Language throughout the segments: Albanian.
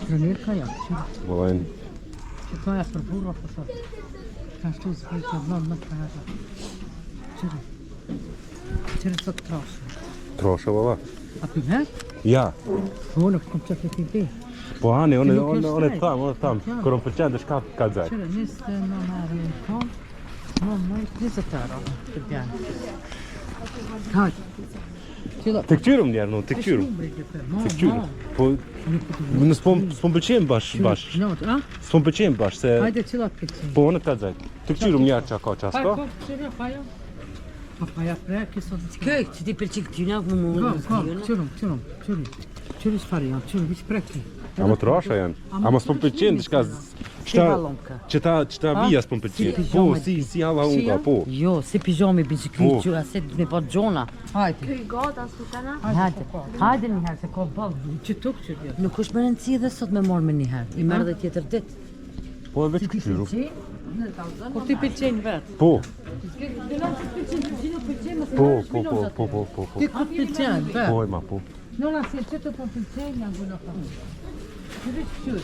Trenirka ja. Vojnë. Që to ja për burra po thot. Ka shtu zbritja vlon më të rrata. Qëri sot troshe. Troshe, baba. A pi me? Ja. Po, nuk kom qëtë ti ti. Po, Ani, unë e tham. Kër unë përqenë të shka ka dzek. Qëri, njështë në marë në kom. Në 20 euro të bjanë. Hajtë. Të këqyrëm njerë, në, të këqyrëm. Të këqyrëm. Po, në s'pon pëlqejem bash. S'pon pëlqejem bash, se... Hajde qëllat pëlqejem. Po, në ka dzek. Të këqyrëm njerë që ka qasko. Pa, qëra, pa jo. Pa ja prek, kësë të qëtë. Këj, që ti pëlqen këtyna, më më qëri s'fari janë, qëri vishë prekti. Ama trasha janë. Ama s'pon pëlqejem, diçka... Që ta vija s'pon pëlqejem. Po, si hava unga, po. Jo, si pijami biciklit, që aset me pa gjona. Hajde. Këj gata, s'kana? Hajde njëherë, se ka bëllë. Që tuk që djetë. Nuk është më rëndësi dhe sot me morë me njëherë. I merë dhe tjetër ditë. Po, e veç këqyru. Por ti pëlqenjë vetë. Po. Po. Ti ku pëlqenjë vetë. Po, e ma, po. Nëna se që të po pëlqenjë nga gëllë ka. Që veç qërë.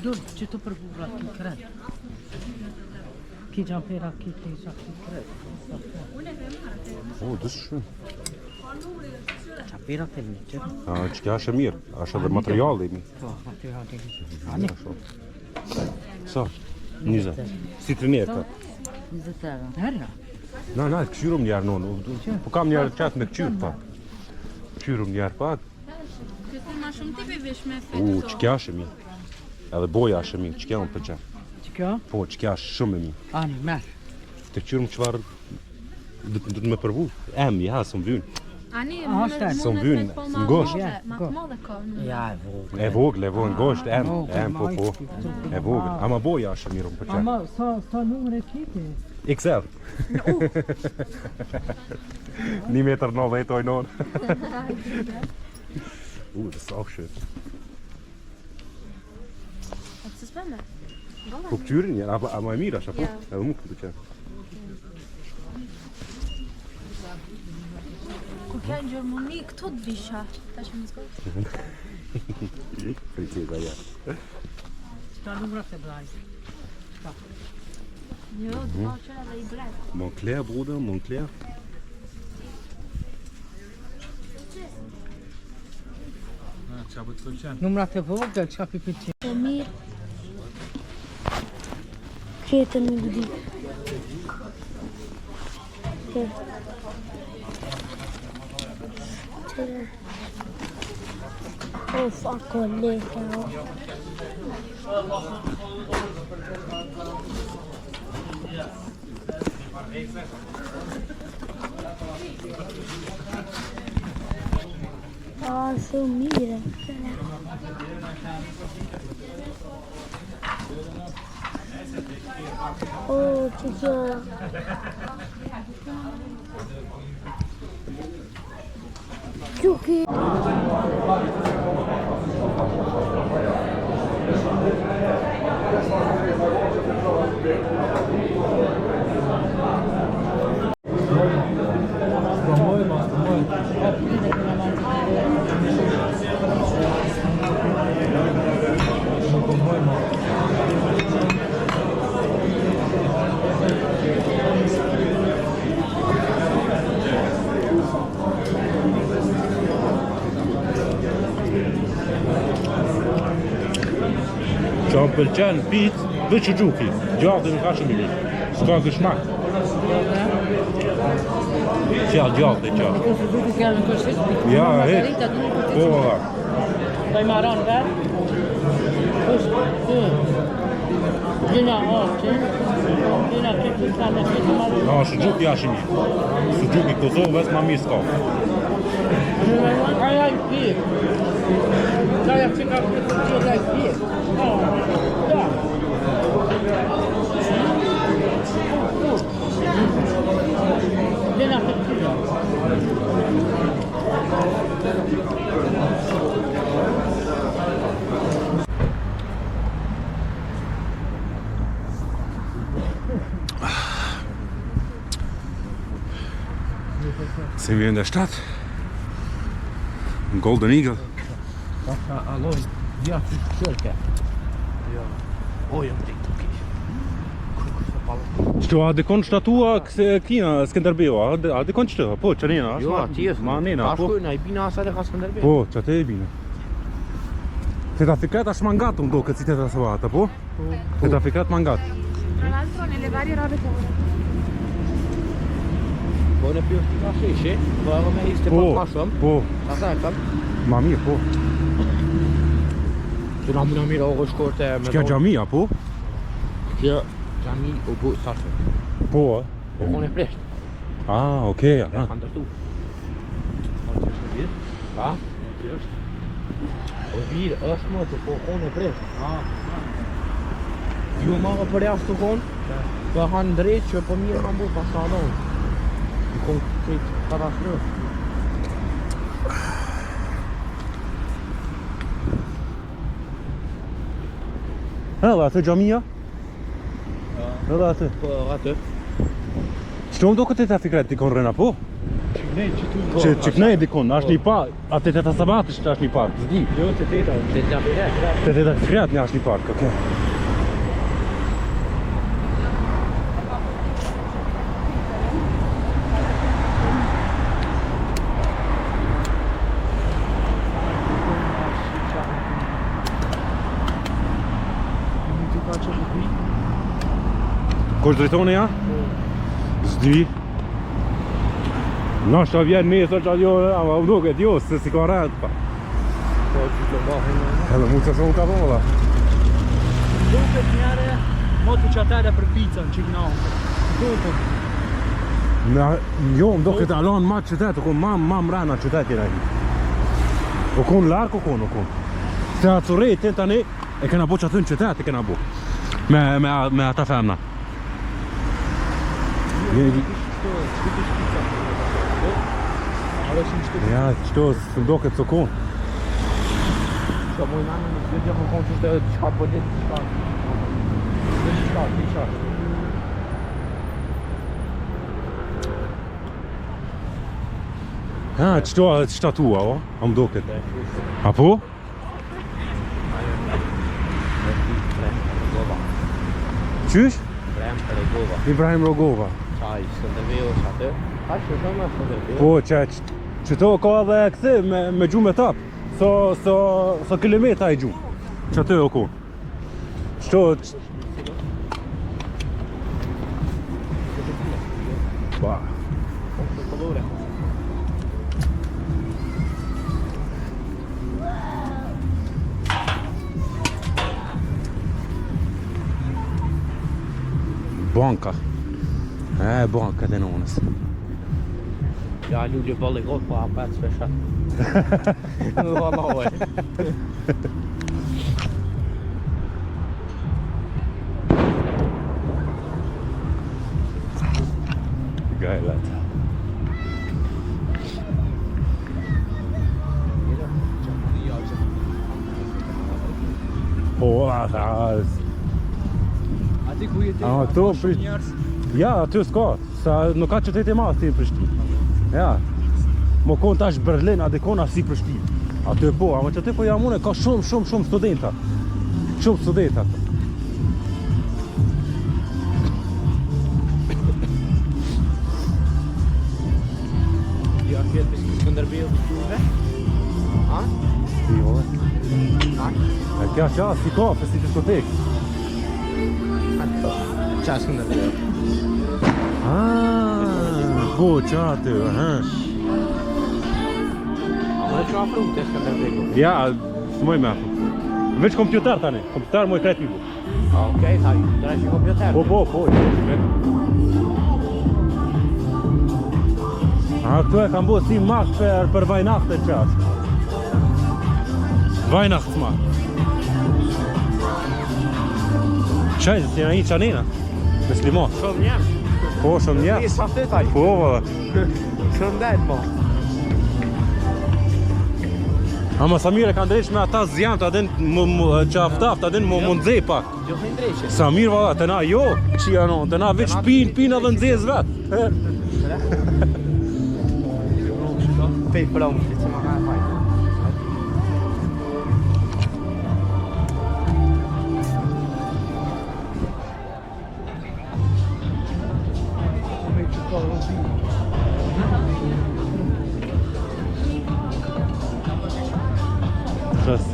Dur, që të përbura ki kretë. Ki gjampera, ki tisha, ki kretë. O, dësë shumë. Qapira të një qërë. Që kja është e mirë, është edhe materiali mi. Po, materiali. Ani? Sa? 20. Si të njerë ka? 20 euro. Herja. Na, këqyrëm njerë nonë. Po kam njerë qatë me këqyrë, pa. Këqyrëm njerë, pa. Këtë ma shumë ti bevesh me U, që kja është e mirë. Edhe boja është e mirë, që kja unë përqenë. Që kjo? Po, që kja është shumë e mirë. Ani, merë. Të këqyrëm qëvarë dhe të me përvu. Ja, së më vynë. Ani, Së më vynë, në gosht. Ma të madhe ka. Ja, e vogë. E vogël, në gosht, po. E vogël. Ama boja është e mirë unë përqenë. Ama, sa numër e kiti? XL. 1,90 metër ojnon. Det sa också. Att det spännande. Po këqyrin janë, ama e mirë është, apo? Edhe mu këtë qenë. Ku ka në Gjermani këto të visha. Ta që më zgojtë. Princeza, ja. Sta numërat e blajzë. Jo, të pa qëra dhe i blajtë. Moncler, broder, Moncler. Numërat e vogël, çka pi pëlqen? Po mirë. Kretën me gudi. O, fako leka. Så mye. Tycker jag. Tjoki. Që më pëlqen pitë dhe që gjuki. Gjatë nuk ka shumë i mirë. S'ka gëshmak. Gjallë e qashtë. Ja, heq. Po, valla. Do i maron vetë? Gjena orë, gjena këtë ka me këtë marron. Na, shë gjuki ashtë i mirë. Shë gjuki Kosovës ma mirë s'ka. Aja i pjek. Aja që ka këtë që i pjek. Da. Gjena këtë që. Se vjen dhe 7. Golden Eagle. Alloj, ja që shërke. O, jam të Qëto, a dikon shtatua kina Skënderbeu, a dikon qëto? Po, qërina, Jo, ati jesë. ma nena, po. Shkojnë, a i bina asaj dhe ka Skënderbeu. Po, që atë e bine. Te ta fikat është mangat unë do këtë si te ta sabata, po? Te ta fikat mangat. Tra l'altro nelle varie robe che ora. Po në pjo t'i ka sheshe, po edhe me histe Po, pak ma shumë. po, Ata e kam. ma mirë, po. Që na muna mirë ogo shkorte me Shkja gjamia, po? Kjo gjami u bu sashtë. Po, Po kone presht. Ah, okej, Ja, kanë dërtu. Pa? O virë, është më të po kone presht. Ju ma për jashtë të konë, për hanë drejt që për mirë kanë bu pas salon. I konë krejt katastrofë. Edhe atë gjamia? Edhe atë. Po atë. Qëto më do këtë ta fikret dikon rena, po? Që kënej dikon, është një park, atë të sabat është një park, zdi. Jo, të teta, të tja fikret. Të fikret një është një park, okej. Kosh drejtoni ja? Zdi. Nashta vjen nesër që ajo, ama u duket jo, se si ka rrët pa. Po, që të bahin. Edhe mu që se unë ka vola. Duket njëre motu që atare për pizën që gnohë. Duket. Jo, më do këtë alon ma qytet, u kon ma mrena qytet jena hi. U kon lark, u kon. Se atë surejt të tani, e kena bo që aty në qytet, e kena bo. Me ata femna. Ja, qëto së do këtë sokon. Që moj nane në të gjithë më konë që të qka për ditë qka. Qka. Ja, qëto qëta tua, o? A më do këtë. A po? Qysh? Ibrahim Rogova. Qaj, Skënderbeu është atë. Ka që shumë e Skënderbeu. Po, qëto ka edhe këthi me gjumë e tapë. So kilometra i gjumë. Që atë o ku. Qëto... Ba. Banka. Banka të nonës. Ja, lulli bëllë i gotë, po a petë spesha. Në dhe ojë. Gajlat. Po, ata... Ati ku jeti? Këto prish... Ja, aty s'ka, sa nuk ka qëtet e mas ti në Prishtinë. Ja. Mo kon tash Berlin, a dikon as si Prishtinë. Aty po, ama që aty po jam une, ka shumë studenta. Shumë studenta. Ja, kjetë për Skënderbeu të qurve? Ha? Jo. Ha? E kja si kafe, si diskotek. Qa Skënderbeu? Po, qa aty, A më dhe që afru të Skënderbeu? Ja, s'moj me afru. Veç kompjuter tani, kompjuter moj krejt mi bu. Okej, ta i drejtë kompjuter. Po. Këtu e kam bo si mak për vajnacht e qas. Vajnacht mak. Qaj, si jena i qanina? Me slimat. Shumë njerë. Po, shumë njerë. Një sa të taj. Po, valla. Shumë dajt, mo. Ama Samir e ka ndreq me ata zjant, adin që aftaft, adin më ndzej pak. Gjohin dreqe. Samir, valla, të na jo, që janë, të na veç pin edhe ndzez vet. 5 kilometri që më ka e fajnë. Qës?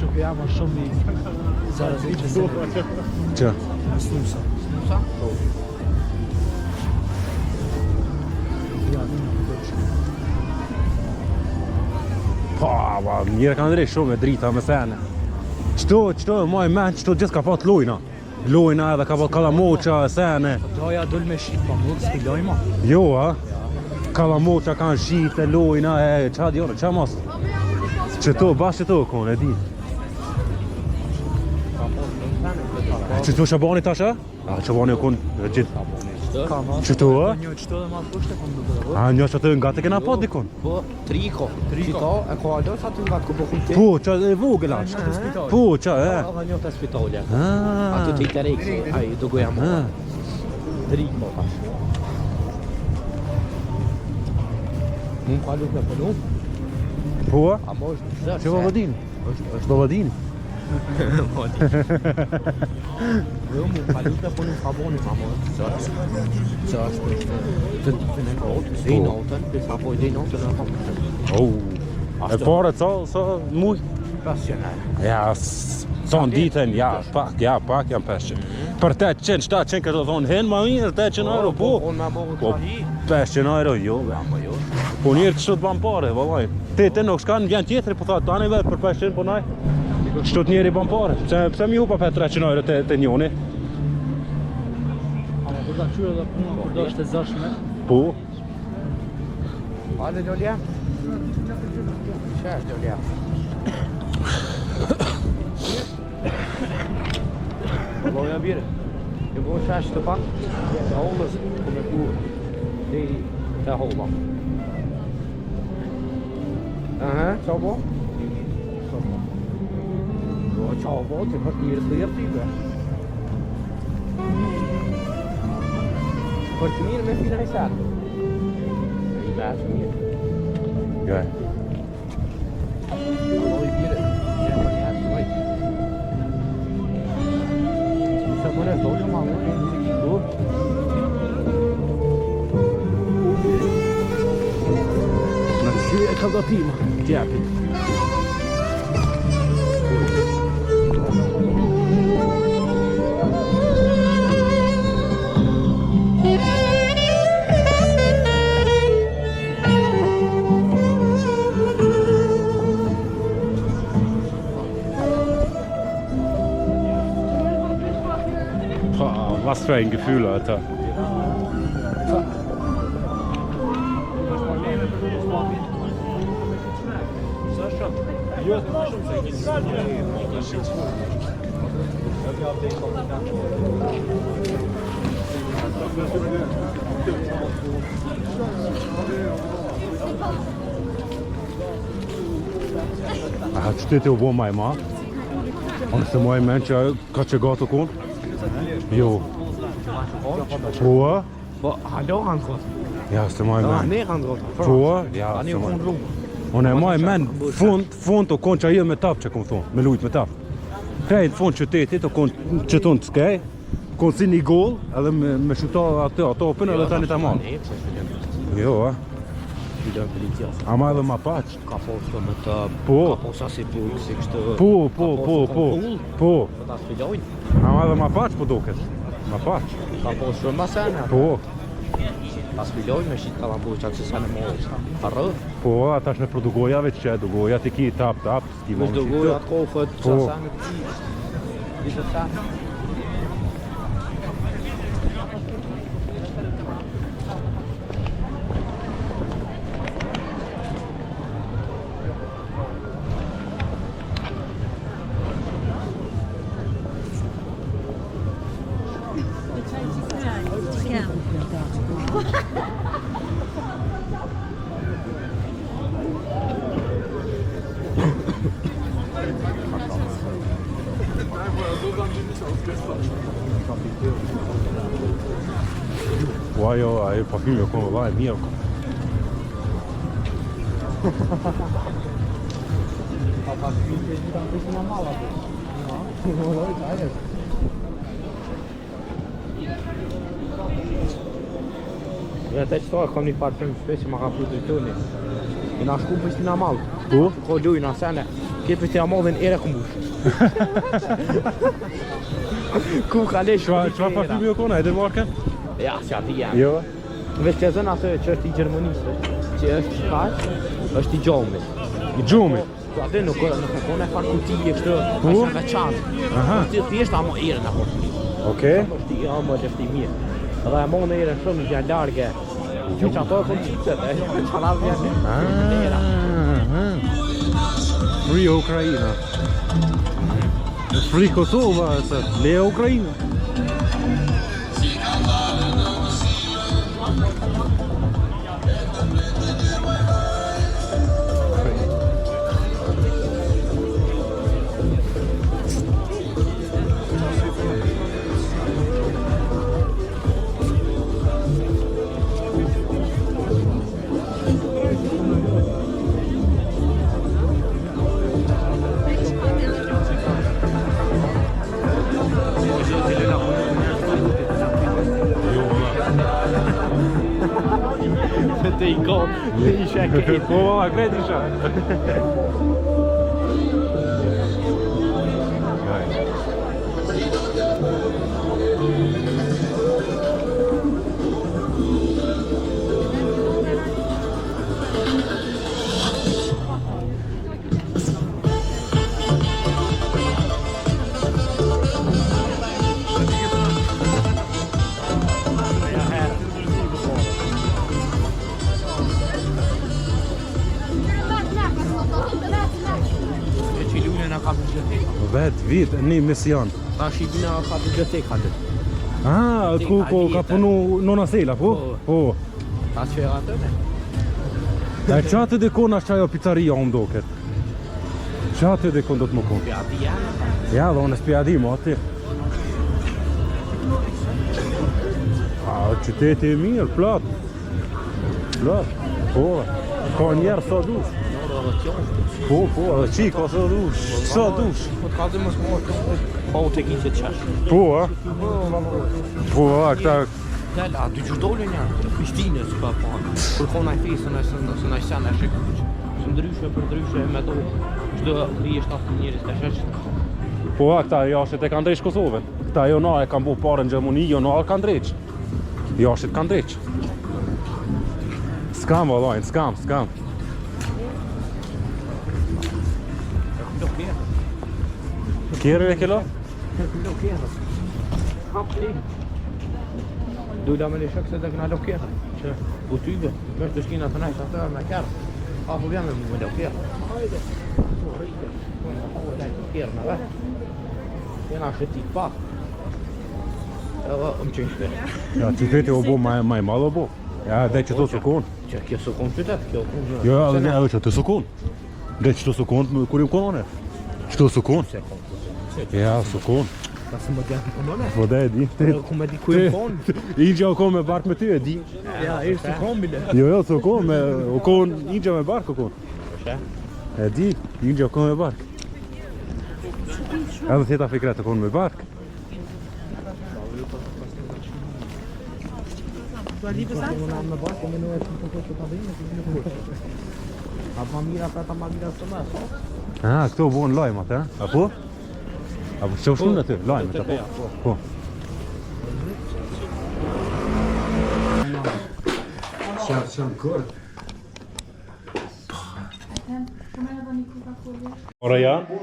Shumë jam shumë i zarazit që Që? Sa? Pa, mirë kanë drejt shumë e drita me sene. Qëto e maj men, qëto gjithë ka pat lojna. Lojna edhe ka pat kalamoqa, sene. doja dul me shqit pa mund s'pi lojma. Jo, a? Kalamoqa kanë shite, lojna, qa djone, qa mos? Qëto, bashkë qëto kone, e di. Qëto Shabani tash, a? A, Shabani o konë gjithë. Ka mos. Qëto, a? Një qëto dhe ma pushte kom duke dhe. A, një që të nga të kena pat dikon? Po, triko. Triko, e ko alo sa të nga të këpo këmë ti. Po, qa e vogël aq. Po, qa, e? Dhe një të spitalja. Ah. Ato ti të rejkë, a i dugo jam. Ah. Triko, tash. Mund ka lup me pëllu? Po, a? A mo është zërë. Që Vavadin? është Vavadin? Jo, mund ka lup me pëllu faboni, ma mo është zërë. Që është të ditën e kotë, dhe i notën, besa po i dhe i notën e kotë. Oh. E pare, sa muj? Pasionare. Ja, son ditën, ja, pak jam 500. Për 800, 700 këtë thonë hen, ma mirë, 800 euro, po. Unë me bohë Po, të hi. 500 euro, jo, be. Ama jo. Po njerë kështu të ban pare, vallaj. Te nuk s'kan vjen tjetëri, po thotë, tani vetë për 500, po naj. Kështu të njeri ban pare. Pse mi hupa për 300 euro të njoni? Ama do ta qyre dhe puna kur do është e zashme. Po. Hajde Lolja. Qesh Lolja. Loja bire. Jo bo qesh të pak. Të hollës, ku me ku të holla. Aha, qa bo? Jo, qa bo, të për të mirë të jërë t'i Për të mirë me fina i sërë. I me të mirë. Gaj. Alloj bire. Ja, për një të mëjtë. Se më në dojë ma më në të gjithu. Në të shirë e ka gatima, tjepit. Was für ein Gefühl, Alter. A qyteti u bo maj ma? Unë se moj men që ka që gatë kun? Jo. Po, Po, halo han kot. ja se moj men. Ne han kot. Po, ja Ani se u moj. kon rrugë. Unë e moj men fund të kon që ajo me tap që kom thonë, me lujt me tap. Krejt fund qytetit, të kon që tonë të skej, kon si një gol, edhe me shuta atë atopin edhe tani ta marrë. Ne pse shpëllim. Jo, a? Bidon policia. Ama edhe ma paq. Ka postë me të Po. Ka posa si pulë, si kështë. Po. Po. Po ta sfidojnë. Ama edhe ma paq po duket. Ma paq. Ka postë shumë basene. Po. Ta sfidojnë me shqitë kalambu që se sa në mojë. Arrë. Po, atash në produgoja veç që do goja ti ki tap, ski Me vonë. shdogoja atë kofët, Po. që sa në ti. Dishtë sa. Po ajo parfumi o konë vëllaj mirë. Ja, te qëta kam një parë film shpesh që ma ka pru drejtoni. I na shku Pristina Mall. Po? Ko luj na sene. Ke Pristina Mall dhe në ere këmbush. Ku ka lesh? Çfarë parfumi o kona, e Danimarken? Ja, si ati jam. Jo. Veç që zënë atë që është i Gjermonisë, që është shkaq, është i gjomit. I gjumit. Atë nuk kone farë kutije kështë, Po? është nga qanë. Aha. Ti thjesht amo ere në portni. Okej. është i amo është i mirë. Edhe e mon ere shumë në gjanë large. Që që ato e kënë qipset, e qanar vjetë. Free Ukraina. Free Kosova, se le Ukraina. Te i konë, te i shekë. Po, a kredi isha. E që i lunë në ka biblioteka. Vet, vit, një mision. Ta shqipina ka biblioteka atë. Ah, ku ka punu nona Sela, po? Po. Ta që e atë me. E qatë dhe kona është ajo pizzaria unë doket. Qatë dhe konë do të më konë. Ja, ti janë. Ja, dhe unë spjadi mo ati. A, qyteti e mirë, plot. Plot. Po, ka njerë sa dush. Po, edhe qi ka sa dush. Sa dush. Po të kazi më smorë, po të ki që të qesh. Po, a? Po, a, këta... Dela, dy gjudole njerë, të Prishtinës ka panë. Kur kona i fesë, se na i sen e shikuq. Së ndryshe për ndryshe me do, çdo 37 njerëz të shesh. Po, a, këta jashtet e kanë drejsh Kosovën. Këta jo na e kanë bu parë në Gjermani, jo na e kanë drejsh. Jashtet kanë drejsh. Skam, vallajnë, skam. Kjerën e kelo? Dula me lishak se dhe këna lokera. Që u tyve, me shtë shkina të najtë atë me kjerë. A po vjame me lokera. Hajde. Po rrike. Po lejtë lokera në vetë. Jena shëtit pak. Edhe më qenë shpe. Ja, qyteti o bo maj malë o bo. Ja, dhe që të sukon. Që kjo sukon qytet, kjo konë. Jo, edhe që të sukon. Dhe që të sukon, kur im konone. Që të sukon. Ja, sukon. Ka se më gjatë në konone. Po dhe e di. Ku me di ku im konë. Igja o konë me bark me ty, e di. Ja, e sukon bile. Jo, sukon, o konë Igja me bark o konë. Shë? E di, Igja o konë me bark. Edhe theta fikret o konë me bark. A mira pra ta mira së më. Ah, këto buon lajmat, e? Apo? Apo që shumë në ty, lajmet, apo? Po. Qërë kërë. Ora janë?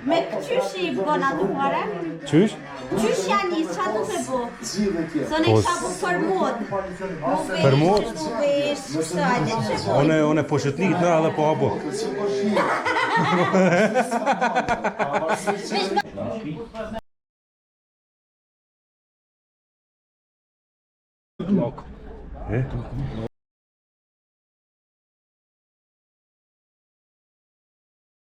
Me qysh i bon atë fare? Qysh? Qysh janë i qa du me bo? Së ne kisha bu për mod. Për mod? Vesh, shtajde, që bo? One po shëtnit në edhe po abo. Lok. E?